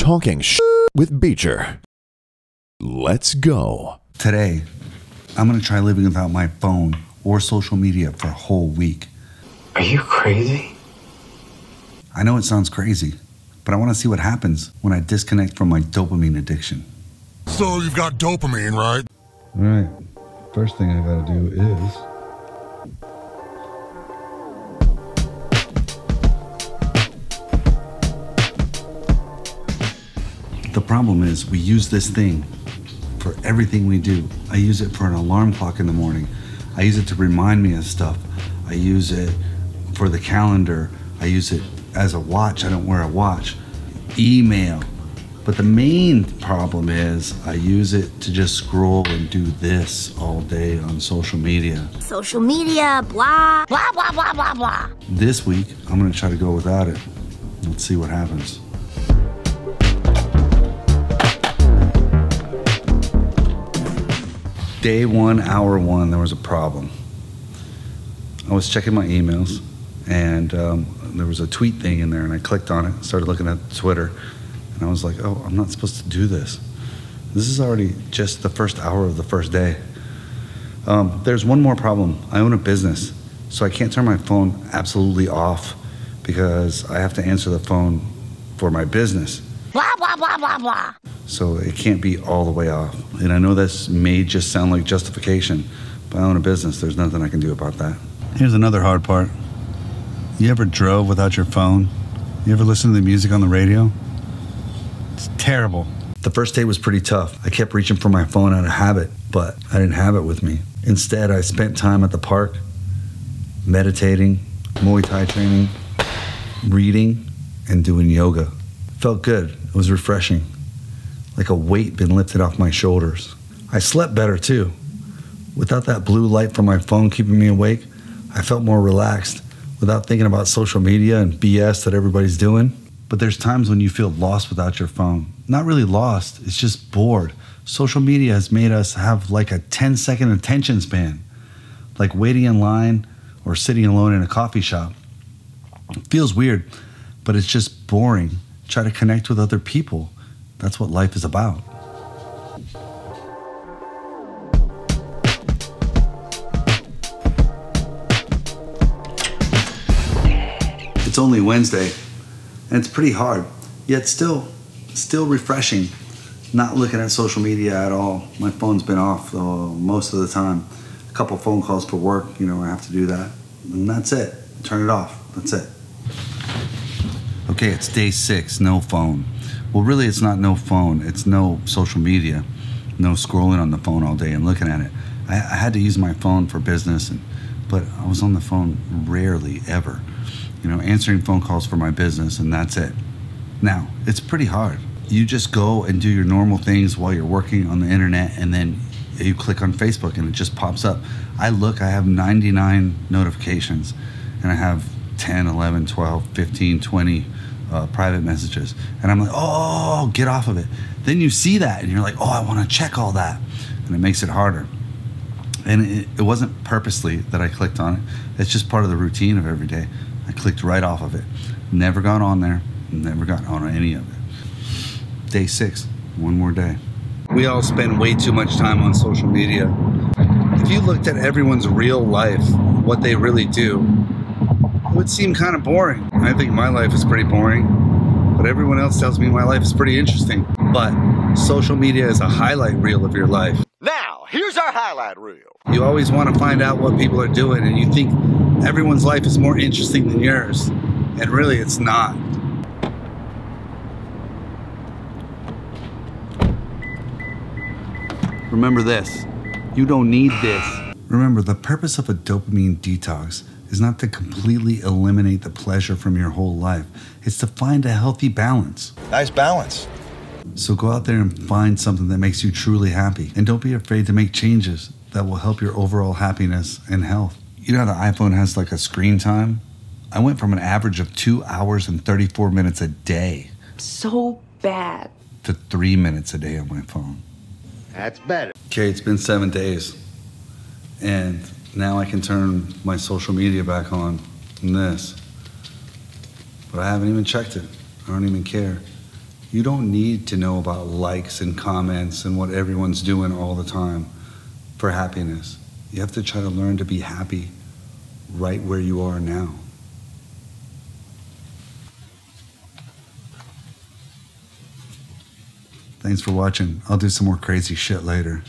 Talking with Beecher. Let's go. Today, I'm going to try living without my phone or social media for a whole week. Are you crazy? I know it sounds crazy, but I want to see what happens when I disconnect from my dopamine addiction. So you've got dopamine, right? All right. First thing I got to do is... The problem is we use this thing for everything we do. I use it for an alarm clock in the morning. I use it to remind me of stuff. I use it for the calendar. I use it as a watch. I don't wear a watch. Email. But the main problem is I use it to just scroll and do this all day on social media. Social media, blah, blah, blah, blah, blah, blah. This week, I'm gonna try to go without it. Let's see what happens. Day 1, hour 1, there was a problem. I was checking my emails, and there was a tweet thing in there, and I clicked on it, started looking at Twitter, and I was like, oh, I'm not supposed to do this. This is already just the first hour of the first day. There's one more problem. I own a business, so I can't turn my phone absolutely off because I have to answer the phone for my business. Blah, blah, blah, blah, blah. So it can't be all the way off. And I know this may just sound like justification, but I own a business. There's nothing I can do about that. Here's another hard part. You ever drove without your phone? You ever listen to the music on the radio? It's terrible. The first day was pretty tough. I kept reaching for my phone out of habit, but I didn't have it with me. Instead, I spent time at the park, meditating, Muay Thai training, reading, and doing yoga. Felt good. It was refreshing. Like a weight been lifted off my shoulders. I slept better too. Without that blue light from my phone keeping me awake, I felt more relaxed without thinking about social media and BS that everybody's doing. But there's times when you feel lost without your phone. Not really lost, it's just bored. Social media has made us have like a 10-second attention span, like waiting in line or sitting alone in a coffee shop. It feels weird, but it's just boring. Try to connect with other people. That's what life is about. It's only Wednesday, and it's pretty hard, yet still refreshing. Not looking at social media at all. My phone's been off most of the time. A couple phone calls for work, I have to do that. And that's it. Turn it off. That's it. Okay, it's day 6, no phone. Well, really, it's not no phone. It's no social media, no scrolling on the phone all day and looking at it. I had to use my phone for business, but I was on the phone rarely, ever. Answering phone calls for my business, and that's it. Now, it's pretty hard. You just go and do your normal things while you're working on the internet, and then you click on Facebook, and it just pops up. I have 99 notifications, and I have 10, 11, 12, 15, 20 private messages. And I'm like, oh, get off of it. Then you see that and you're like, oh, I want to check all that. And it makes it harder. And it wasn't purposely that I clicked on it. It's just part of the routine of every day. I clicked right off of it. Never got on there. Never got on any of it. Day 6, one more day. We all spend way too much time on social media. If you looked at everyone's real life, what they really do, it would seem kind of boring. I think my life is pretty boring, but everyone else tells me my life is pretty interesting. But social media is a highlight reel of your life. Now, here's our highlight reel. You always want to find out what people are doing, and you think everyone's life is more interesting than yours. And really, it's not. Remember this. You don't need this. Remember, the purpose of a dopamine detox is not to completely eliminate the pleasure from your whole life. It's to find a healthy balance. Nice balance. So go out there and find something that makes you truly happy. And don't be afraid to make changes that will help your overall happiness and health. You know how the iPhone has like a screen time? I went from an average of 2 hours and 34 minutes a day. So bad. To 3 minutes a day on my phone. That's better. Okay, it's been 7 days. And now I can turn my social media back on in this. But I haven't even checked it. I don't even care. You don't need to know about likes and comments and what everyone's doing all the time for happiness. You have to try to learn to be happy right where you are now. Thanks for watching. I'll do some more crazy shit later.